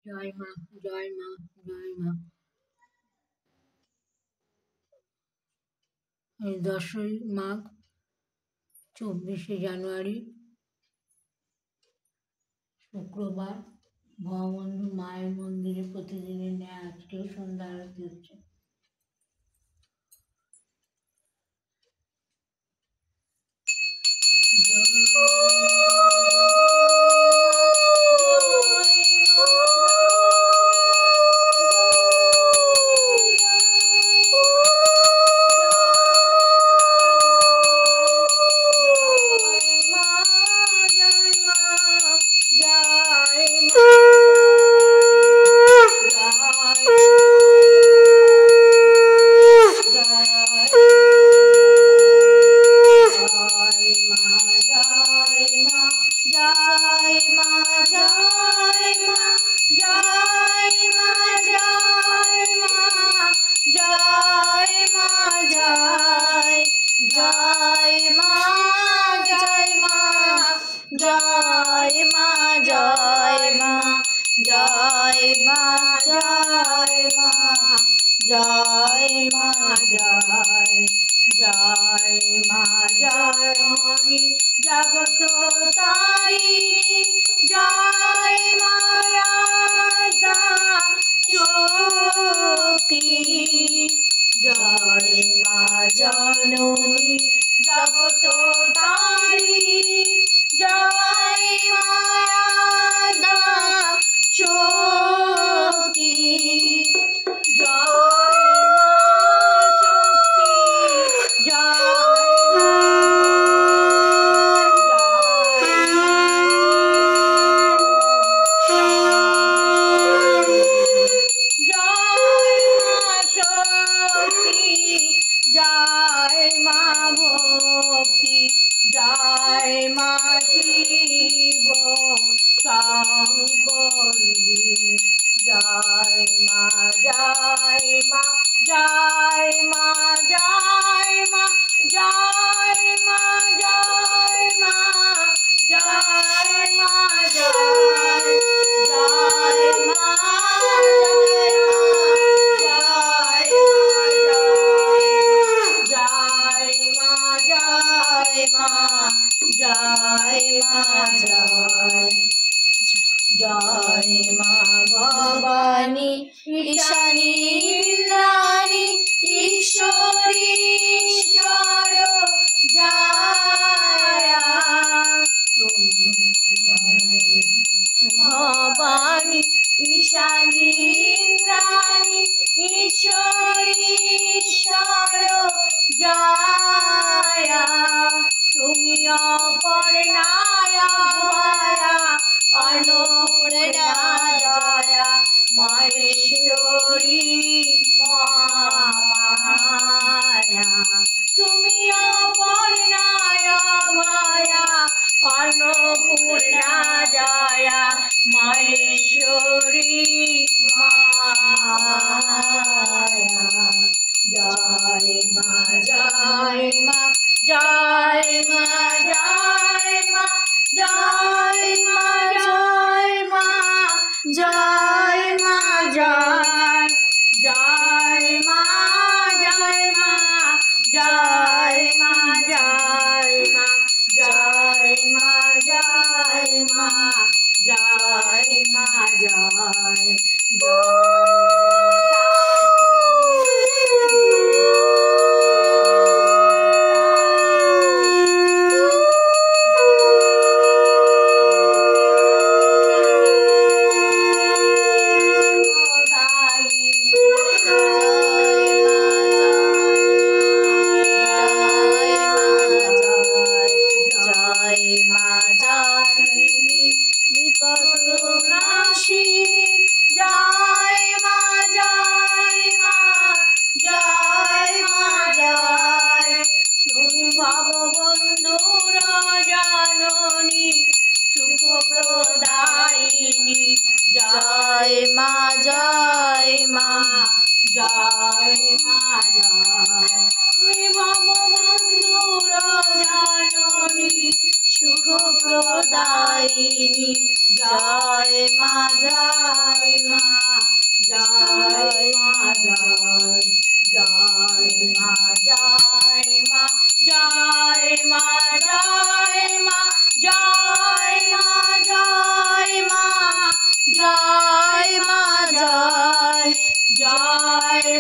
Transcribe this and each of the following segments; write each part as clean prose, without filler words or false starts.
জয় মা, জয় মা, জয় মা। এই 10ই মাঘ, 24শে জানুয়ারি, শুক্রবার, ভববন্ধু মায়ের মন্দিরে প্রতিদিনের ন্যায় আজকেও সন্ধ্যা আরতি হচ্ছে।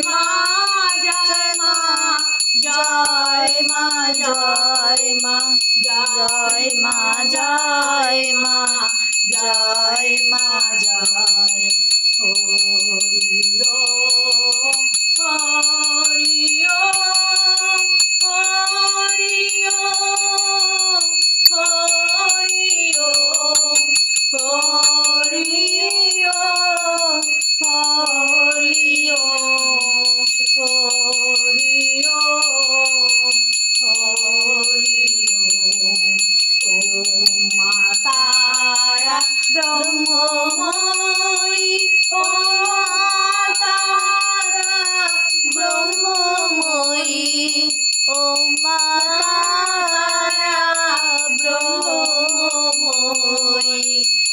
মা জয় মা জয় মা জয় মা জয় মা জয় মা জয় মা জয় হরি ওম হরি ওম হরি ওম হরি ওম হরি ওম হরি ওম হরি ওম হরি ওম ওম মা তারা ব্রহ্মময়ী ওম তারা ব্রহ্মময়ী ওম মা তারা ব্রহ্মময়ী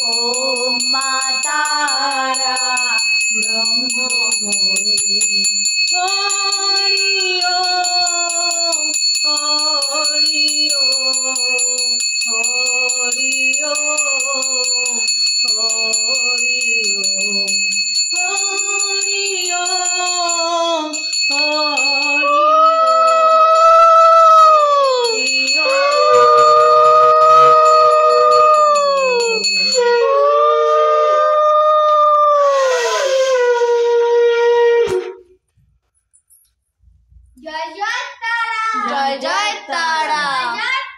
ওম মা তারা ব্রহ্মময়ী হরি ওম হরি ওম হরি ওম হরি ওম হরি ওম হরি জয় জয় তারা জয় জয়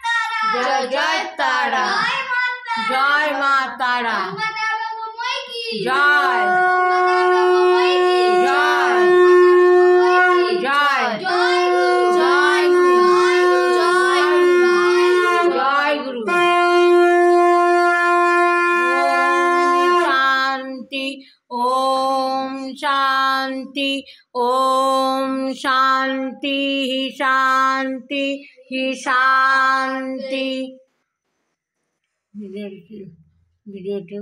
তারা জয় জয় তারা জয় মা তারা জয় জয় জয় জয় জয় গুরু ওম শান্তি ওম শান্তি শান্তি শান্তি ভিডিওটা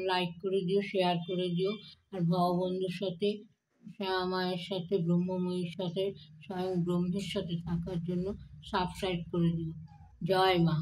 লাইক করে দিও, শেয়ার করে দিও, আর ভগবন্ধুর সাথে, শ্যামা মায়ের সাথে, ব্রহ্মময়ীর সাথে, স্বয়ং ব্রহ্মের সাথে থাকার জন্য সাবস্ক্রাইব করে দিও। জয় মা।